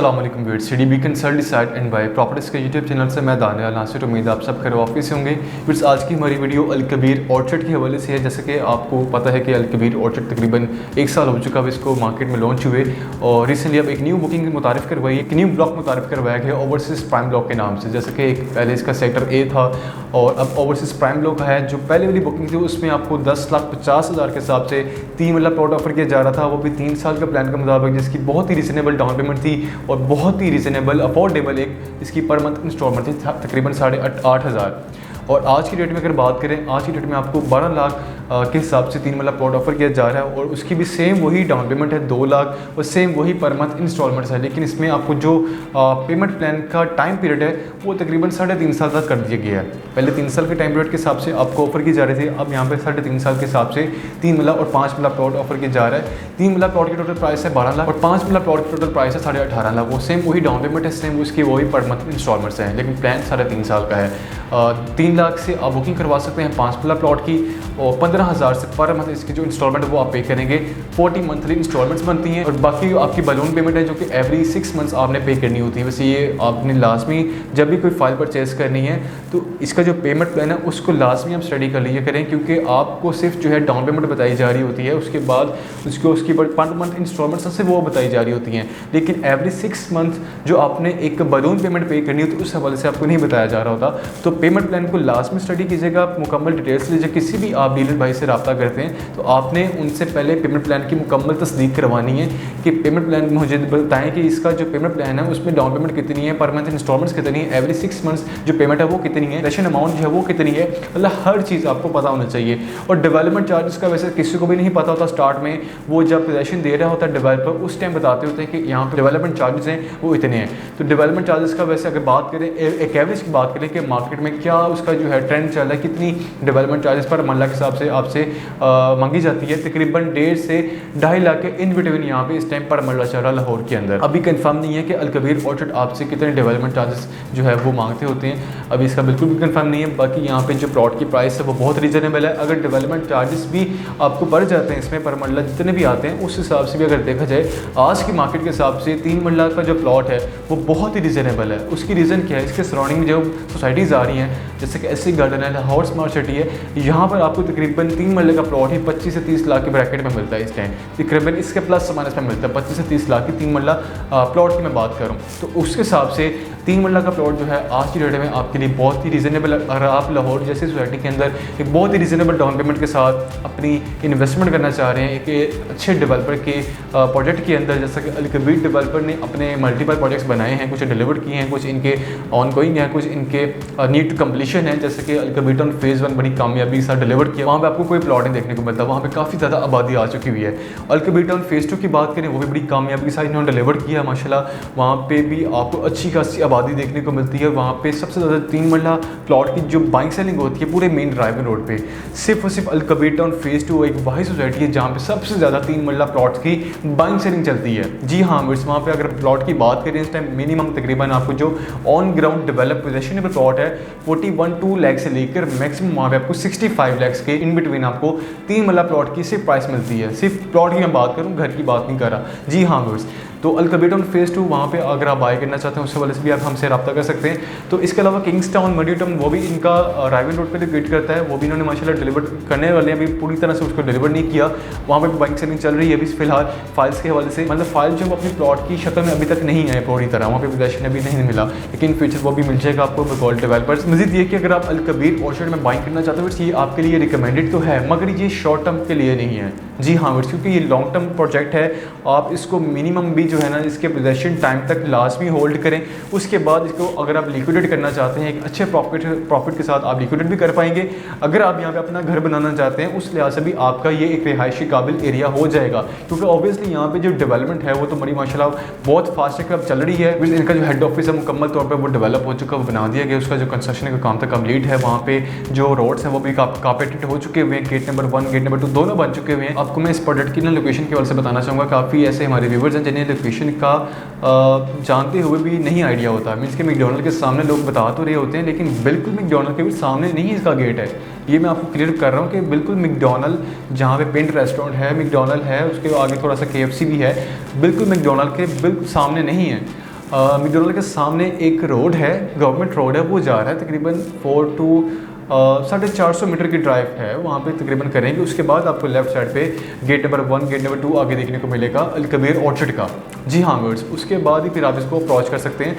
अस्सलाम वालेकुम viewers, CDB consult decide and buy properties के यूट्यूब चैनल से मैं दानियाल नासिर। उम्मीद आप सब खैर वाफिस होंगे। व्यूअर्स, आज की हमारी वीडियो अल कबीर ऑर्चर्ड के हवाले से है। जैसे कि आपको पता है कि अल कबीर ऑर्चर्ड तकरीबन 1 साल हो चुका है इसको मार्केट में लॉन्च हुए, और रिसेंटली अब एक न्यू बुकिंग मुतारिफ करवाई, एक न्यू ब्लॉक मुतारिफ करवाया गया ओवरसीज़ प्राइम ब्लॉक के नाम से। जैसे कि एक पहले इसका सेक्टर ए था और अब ओवरसीज़ प्राइम ब्लॉक है। जो पहले वाली बुकिंग थी उसमें आपको 10,50,000 के हिसाब से 3 वाला प्लॉट ऑफर किया जा रहा था, वो भी 3 साल का प्लान के मुताबिक, जिसकी बहुत ही रिजनेबल डाउन पेमेंट थी और बहुत ही रिजनेबल अफोर्डेबल एक इसकी पर मंथ इंस्टॉलमेंट थी तकरीबन 8,500। और आज की डेट में अगर बात करें, आज की डेट में आपको 12 लाख के हिसाब से 3 वाला प्लॉट ऑफर किया जा रहा है, और उसकी भी सेम वही डाउन पेमेंट है 2 लाख और सेम वही पर मंथ इंस्टॉलमेंट्स है। लेकिन इसमें आपको जो पेमेंट प्लान का टाइम पीरियड है वो तकरीबन 3.5 साल तक कर दिया गया है। पहले 3 साल के टाइम पीरियड के हिसाब से आपको ऑफर की जा रही थी, अब यहाँ पे 3.5 साल के हिसाब से 3 वाला और 5 वाला प्लॉट ऑफर किया जा रहा है। 3 वाला प्लॉट की टोटल प्राइस है 12 लाख और 5 वाला प्लॉट की टोटल प्राइस है 18.5 लाख। वो सेम वही डाउन पेमेंट है, सेम उसकी वही पर मंथ इंस्टॉलमेंट्स हैं, लेकिन प्लान 3.5 साल का है। 3 लाख से आप बुकिंग करवा सकते हैं 5 वाला प्लॉट की, और 15,000 से पर मंथ इसकी जो इंस्टॉलमेंट है वो आप पे करेंगे। 40 मंथली इंस्टॉलमेंट्स बनती हैं, और बाकी आपकी बलून पेमेंट है जो कि एवरी 6 मंथ्स आपने पे करनी होती है। वैसे ये आपने लाजमी जब भी कोई फाइल परचेज करनी है तो इसका जो पेमेंट प्लान है उसको लाजमी आप स्टडी कर लीजिए करें, क्योंकि आपको सिर्फ जो है डाउन पेमेंट बताई जा रही होती है, उसके बाद उसकी पर मंथ इंस्टॉलमेंट्स से वो बताई जा रही होती हैं। लेकिन एवरी 6 मंथ जो आपने एक बलून पेमेंट पे करनी होती है उस हवाले से आपको नहीं बताया जा रहा होता। तो पेमेंट प्लान को लास्ट में स्टडी कीजिएगा, मुकम्मल डिटेल्स लीजिए। किसी भी आप डीलर भाई से रब्ता करते हैं तो आपने उनसे पहले पेमेंट प्लान की मुकम्मल तस्दीक करवानी है कि पेमेंट प्लान मुझे बताएं कि इसका जो पेमेंट प्लान है उसमें डाउन पेमेंट कितनी है, पर मंथ इंस्टॉलमेंट्स कितनी है, एवरी 6 मंथ्स जो पेमेंट है वो कितनी है, रेशन अमाउंट जो है वो कितनी है, मतलब हर चीज़ आपको पता होना चाहिए। और डेवलपमेंट चार्जेस का वैसे किसी को भी नहीं पता होता स्टार्ट में, वो जब पोजेशन दे रहा होता है डेवलपर उस टाइम बताते होते हैं कि यहाँ पर डेवलपमेंट चार्जेस हैं वो इतने हैं। तो डेवलपमेंट चार्जेस का वैसे अगर बात करें, एक एवरेज की बात करें कि मार्केट में क्या उसका जो है ट्रेंड चल रहा है, कितनी डेवलपमेंट चार्जेस पर मरला के हिसाब से आपसे मांगी जाती है, तकरीबन 1.5 से 2.5 लाख के इन बिटवीन यहाँ पे इस टाइम पर मरला चल रहा लाहौर के अंदर। अभी कंफर्म नहीं है कि अल कबीर ऑर्चर्ड आपसे कितने डेवलपमेंट चार्जेस जो है वो मांगते होते हैं, अभी इसका बिल्कुल भी कंफर्म नहीं है। बाकी यहाँ पे जो प्लॉट की प्राइस है वो बहुत रीजनेबल है। अगर डेवलपमेंट चार्जेस भी आपको बढ़ जाते हैं इसमें पर मरला जितने भी आते हैं उस हिसाब से भी अगर देखा जाए आज की मार्केट के हिसाब से 3 मरला का जो प्लॉट है वो बहुत ही रीजनेबल है। उसकी रीज़न क्या है, इसके सराउंडिंग में जो सोसाइटीज़ आ रही हैं जैसे कि एससी गार्डन है, लाहौर स्मार्ट सिटी है, यहाँ पर आपको तकरीबन 3 मरले का प्लॉट ही 25 से 30 लाख के ब्रैकेट में मिलता है इस टाइम, तकरीबन इसके प्लस माइनस में मिलता है 25 से 30 लाख की 3 मरला प्लॉट की मैं बात करूँ तो उसके हिसाब से 3 मरला का प्लॉट जो है आज की डेट में आपके लिए बहुत ही रीज़नेबल। अगर आप लाहौर जैसी सोसाइटी के अंदर एक बहुत ही रीज़नेबल डाउन पेमेंट के साथ अपनी इन्वेस्टमेंट करना चाह रहे हैं एक अच्छे डेवलपर के प्रोजेक्ट के अंदर, जैसा कि अल कबीर डेवलपर ने अपने मल्टीपल प्रोजेक्ट्स बनाए हैं, कुछ डिलीवर किए हैं, कुछ इनके ऑनगोइंग हैं, कुछ इनके नीड टू कम्प्लीशन है। जैसे कि अल कबीर टाउन फेज़ 1 बड़ी कामयाबी के साथ डिलीवर किया, वहाँ पे आपको कोई प्लॉट नहीं देखने को मिलता, वहाँ पे काफ़ी ज़्यादा आबादी आ चुकी हुई है। अल कबीर टाउन फेज़ 2 की बात करें, वो भी बड़ी कामयाबी के साथ इन्होंने डिलीवर किया माशाल्लाह, वहाँ पे भी आपको अच्छी खासी आबादी देखने को मिलती है। वहाँ पे सबसे ज़्यादा 3 मरला प्लॉट की जो बाइंग सेलिंग होती है पूरे मेन ड्राइवर रोड पे, सिर्फ और सिर्फ अल कबीर टाउन फेज़ 2 एक वाही सोसाइटी है जहाँ पे सबसे ज़्यादा 3 मरला प्लॉट्स की बाइंग सेलिंग चलती है। जी हाँ व्यूअर्स, वहाँ पे अगर प्लॉट की बात करें इस टाइम मिनिमम तकरीबन आपको जो on ground develop possessionable plot है 41-2 लाख से लेकर मैक्सिमम वहाँ पे आपको 65 लाख के इन बिटवीन आपको 3 मरला प्लॉट की सिर्फ प्राइस मिलती है। सिर्फ प्लॉट की मैं बात करूँ, घर की बात नहीं कर रहा। जी हाँ व्यूअर्स, तो अल कबीर टाउन फेज़ 2 वहाँ पे अगर आप बाय करना चाहते हैं उससे वाले से भी आप हमसे रब्ता कर सकते हैं। तो इसके अलावा किंग्स टाउन मडी टाउन वो भी इनका राइवल रोड पे लोकेट करता है, वो भी इन्होंने माशाल्लाह डिलीवर करने वाले हैं, अभी पूरी तरह से उसको डिलीवर नहीं किया, वहाँ पे बाइंग सेलिंग चल रही है अभी फिलहाल फाइल्स के हवाले से, मतलब फाइल जो अपनी प्लॉट की शक्ल में अभी तक नहीं आए पूरी तरह, वहाँ पे पोजेशन अभी नहीं मिला, लेकिन फ्यूचर वो भी मिल जाएगा आपको बिकॉल डेवलपर्स। मजीद ये कि अगर आप अल कबीर ऑर्चर्ड में बाइंग करना चाहते हो ये आपके लिए रिकमेंडेड तो है, मगर ये शॉर्ट टर्म के लिए नहीं है। जी हाँ वर्स, क्योंकि ये लॉन्ग टर्म प्रोजेक्ट है, आप इसको मिनिमम भी जो है ना इसके पोजेशन टाइम तक लाजमी होल्ड करें, उसके बाद इसको अगर आप लिक्विडेट करना चाहते हैं एक अच्छे प्रॉफिट के साथ आप लिक्विडेट भी कर पाएंगे। अगर आप यहाँ पे अपना घर बनाना चाहते हैं उस लिहाज से भी आपका ये एक रिहायशी काबिल एरिया हो जाएगा, क्योंकि ऑब्वियसली यहाँ पे जो डेवलपमेंट है वो तो बड़ी माशाल्लाह बहुत फास्ट है चल रही है। इनका जो हेड ऑफिस है मुकम्मल तौर पर वो डेवलप हो चुका है, वो बना दिया गया, उसका जो कंस्ट्रक्शन का काम था कम्प्लीट है, वहाँ पे जो रोड्स हैं वो भी कारपेटेड हो चुके हुए हैं, गेट नंबर 1 गेट नंबर 2 दोनों बन चुके हुए हैं। आपको मैं इस प्रोडक्ट की ना लोकेशन के हवाले से बताना चाहूँगा, काफ़ी ऐसे हमारे व्यूवर्स हैं जिन्हें लोकेशन का जानते हुए भी नहीं आइडिया होता। मीन्स के मैकडॉनल्ड के सामने लोग बता तो रहे होते हैं, लेकिन बिल्कुल मैकडॉनल्ड के भी सामने नहीं इसका गेट है। ये मैं आपको क्लियर कर रहा हूँ कि बिल्कुल मैकडॉनल्ड जहाँ पे पेंट रेस्टोरेंट है, मैकडॉनल्ड है, उसके आगे थोड़ा सा KFC भी है, बिल्कुल मैकडॉनल्ड के बिल्कुल सामने नहीं है। मैकडॉनल्ड के सामने एक रोड है, गवर्नमेंट रोड है, वो जा रहा है तकरीबन 4 to 450 मीटर की ड्राइव है, वहाँ पे तकरीबन करेंगे। उसके बाद आपको लेफ्ट साइड पे गेट नंबर 1 गेट नंबर 2 आगे देखने को मिलेगा अल कबीर ऑर्चर्ड का। जी हाँ व्यूअर्स, उसके बाद ही फिर आप इसको अप्रोच कर सकते हैं।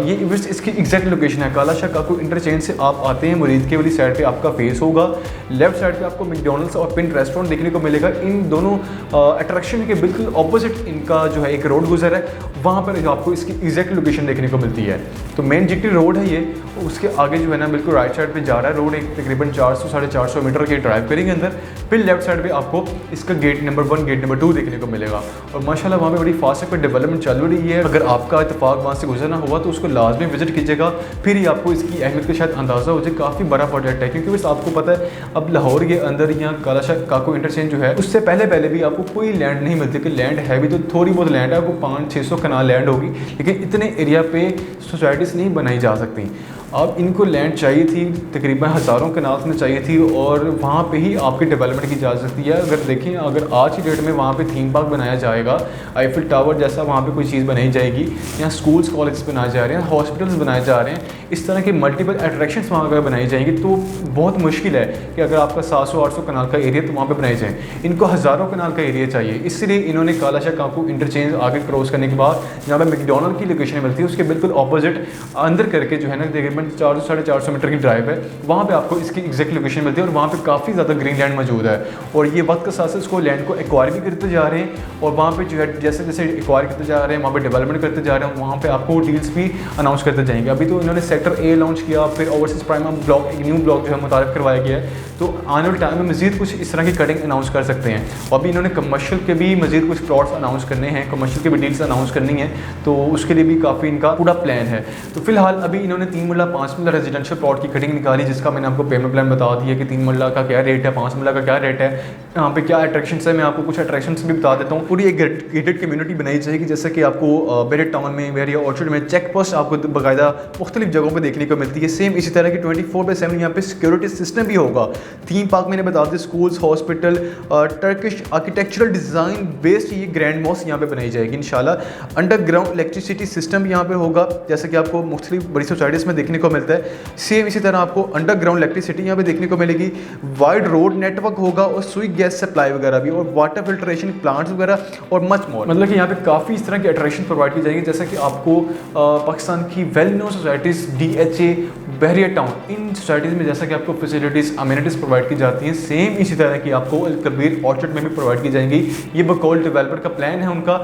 ये व्यूअर्स इसकी एग्जैक्ट लोकेशन है, काला शाह काकू इंटरचेंज से आप आते हैं, मुरीद के वाली साइड पे आपका फेस होगा, लेफ्ट साइड पे आपको मैकडॉनल्ड्स और पिन रेस्टोरेंट देखने को मिलेगा। इन दोनों अट्रैक्शन के बिल्कुल ऑपोजिट इनका जो है एक रोड गुजर है, वहाँ पर आपको इसकी एग्जैक्ट लोकेशन देखने को मिलती है। तो मेन जीटी रोड है ये, उसके आगे जो है ना बिल्कुल राइट साइड पे जा रहा है रोड, एक तकरीबन 400-450 मीटर के ड्राइव करेंगे अंदर, फिर लेफ्ट साइड पे आपको इसका गेट नंबर 1 गेट नंबर 2 देखने को मिलेगा। और माशाल्लाह वहाँ पे बड़ी फास्ट पे डेवलपमेंट चल रही है। अगर आपका इत्तेफाक वहाँ से गुजरना हुआ तो उसको लाजमी विजिट कीजिएगा, फिर ही आपको इसकी अहमियत का शायद अंदाज़ा हो जाए। काफ़ी बड़ा प्रोजेक्ट है, क्योंकि बस आपको पता है अब लाहौर के अंदर यहाँ काला शाह काकू इंटरचेंज जो है, उससे पहले भी आपको कोई लैंड नहीं मिलती, कि लैंड है भी तो थोड़ी बहुत लैंड है, आपको 500-600 कनाल लैंड होगी, लेकिन इतने एरिया पे सोसाइटीज़ नहीं बनाई जा सकती। अब इनको लैंड चाहिए थी, तकरीबन हज़ारों कनाल्स में चाहिए थी, और वहाँ पे ही आपकी डेवलपमेंट की जा सकती है। अगर देखें, अगर आज की डेट में वहाँ पे थीम पार्क बनाया जाएगा, आईफिल टावर जैसा वहाँ पे कोई चीज़ बनाई जाएगी, यहाँ स्कूल्स कॉलेज बनाए जा रहे हैं, हॉस्पिटल्स बनाए जा रहे हैं, इस तरह की मल्टीपल अट्रैक्शंस वहाँ अगर बनाई जाएंगी तो बहुत मुश्किल है कि अगर आपका 700-800 कनाल का एरिया तो वहाँ पर बनाए जाए, इनको हज़ारों कनाल का एरिया चाहिए। इसलिए इन्होंने काला शाह काकू इंटरचेंज आगे क्रॉस करने के बाद जहाँ पर मैकडॉनल्ड की लोकेशन मिलती है, उसके बिल्कुल ऑपोजिट अंदर करके जो है ना तकरीबन 400-450 मीटर की ड्राइव है, वहाँ पे आपको इसकी एग्जैक्ट लोकेशन मिलती है। और वहाँ पे काफ़ी ज़्यादा ग्रीन लैंड मौजूद है, और ये वक्त के साथ साथ इसको लैंड को एक्वायर भी करते जा रहे हैं, और वहाँ पे जो है जैसे जैसे एक्वायर करते जा रहे हैं, वहाँ पे डेवलपमेंट करते जा रहे हैं, वहाँ पे आपको डील्स भी अनाउंस करते जाएंगे। अभी तो इन्होंने सेक्टर ए लॉन्च किया, फिर ओवरसीज प्राइम ब्लॉक, एक न्यू ब्लॉक जो है मुतारिफ करवाया गया है, तो आने वाले टाइम में मज़ीद कुछ इस तरह की कटिंग अनाउंस कर सकते हैं। और अभी इन्होंने कमर्शियल के भी मज़ीद कुछ प्लॉट्स अनाउंस करने हैं, कमर्शियल के भी डील्स अनाउंस करनी है, तो उसके लिए भी काफ़ी इनका पूरा प्लान है। तो फिलहाल अभी इन्होंने 3 मरला 5 मरला रेजिडेंशियल प्लॉट की कटिंग निकाली, जिसका मैंने आपको पेमेंट प्लान बता दिया कि 3 मरला का क्या रेट है, 5 मरला का क्या रेट है, यहाँ पे क्या अट्रैक्शंस है। मैं आपको कुछ अट्रैक्शंस भी बता देता हूँ। पूरी एक गेटेड कम्युनिटी बनाई जाएगी, जैसे कि आपको बेरेट टाउन में, वेरिया ऑर्चर्ड में चेक पोस्ट आपको बाकायदा मुख्तलिफ जगहों पर देखने को मिलती है। सेम इसी तरह की 24/7 यहाँ पे सिक्योरिटी सिस्टम भी होगा। थीम पार्क मैंने बता दिया, schools, hospital, Turkish architectural design based ये ग्रैंड मॉस्क यहाँ पे बनाई जाएगी इंशाल्लाह। अंडरग्राउंड इलेक्ट्रिसिटी सिस्टम यहाँ पे होगा, जैसे कि आपको मुख्तलिफ बड़ी सोसाइटीज़ में देखने को मिलता है। सेम इसी तरह आपको अंडरग्राउंड इलेक्ट्रिसिटी यहाँ पे देखने को मिलेगी, वाइड रोड नेटवर्क होगा, और सुई गैस सप्लाई वगैरह भी, और वाटर फिल्ट्रेशन प्लांट्स वगैरह, और मच मोर। मतलब कि यहाँ पे काफ़ी इस तरह की अट्रैक्शन प्रोवाइड की जाएगी, जैसे कि आपको पाकिस्तान की वेल नोन सोसाइटीज़ DHA, बहरिया टाउन, इन सोसाइटीज़ में जैसा कि आपको फैसिलिटीज़ अम्यूनिटीज़ प्रोवाइड की जाती हैं, सेम इसी तरह की आपको अल कबीर ऑर्चर्ड में भी प्रोवाइड की जाएंगी। ये बकौल डेवलपर का प्लान है उनका।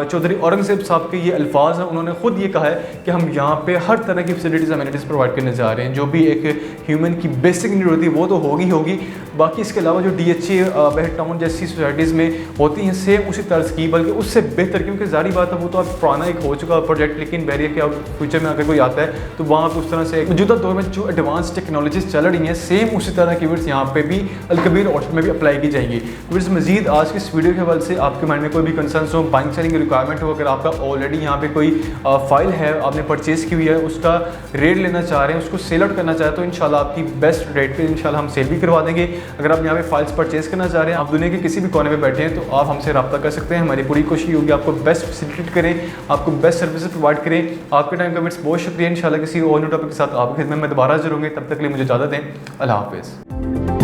चौधरी औरंगजेब साहब के ये अल्फाज हैं, उन्होंने खुद ये कहा है कि हम यहाँ पे हर तरह की फैसिलिटीज़ अम्यूनिटीज़ प्रोवाइड करने जा रहे हैं। जो भी एक ह्यूमन की बेसिक नीड होती है वो तो होगी, बाकी इसके अलावा जो DHA, बहरिया टाउन जैसी सोसाइटीज़ में होती हैं, सेम उसी तर्ज की, बल्कि उससे बेहतर, क्योंकि जारी बात है वो तो अब पुराना एक हो चुका प्रोजेक्ट, लेकिन बहरिया के अब फ्यूचर में अगर कोई आता है तो वहाँ पर उस तरह से मौजूदा दौर में जो एडवांस टेक्नोलॉजीज चल रही हैं, सेम उसी तरह की वर्ड्स यहाँ पे भी अल कबीर ऑर्चर्ड में भी अप्लाई की जाएंगी। वर्ड्स मजीद आज की इस वीडियो के हवाले से आपके माइंड में कोई भी कंसर्न हो, बाइंग सेलिंग रिक्वायरमेंट हो, अगर आपका ऑलरेडी यहाँ पे कोई फाइल है, आपने परचेज़ की हुई है, उसका रेट लेना चाह रहे हैं, उसको सेल आउट करना चाह रहे हैं, तो इंशाल्लाह आपकी बेस्ट रेट पे इंशाल्लाह हम सेल भी करवा देंगे। अगर आप यहाँ पे फाइल्स परचेज़ करना चाह रहे हैं, आप दुनिया के किसी भी कोने में बैठे हैं, तो आप हमसे रब्ता कर सकते हैं। हमारी पूरी कोशिश होगी आपको बेस्ट फैसिलिटेट करें, आपको बेस्ट सर्विसेज प्रोवाइड करें। आपके टाइम कमेंट्स बहुत शुक्रिया। इंशाल्लाह किसी और न्यू टॉपिक के साथ आपकी खिदमत में दोबारा हाजिर होंगे, तब तक के लिए मुझे इजाज़त दें। अल्लाह हाफ़िज़।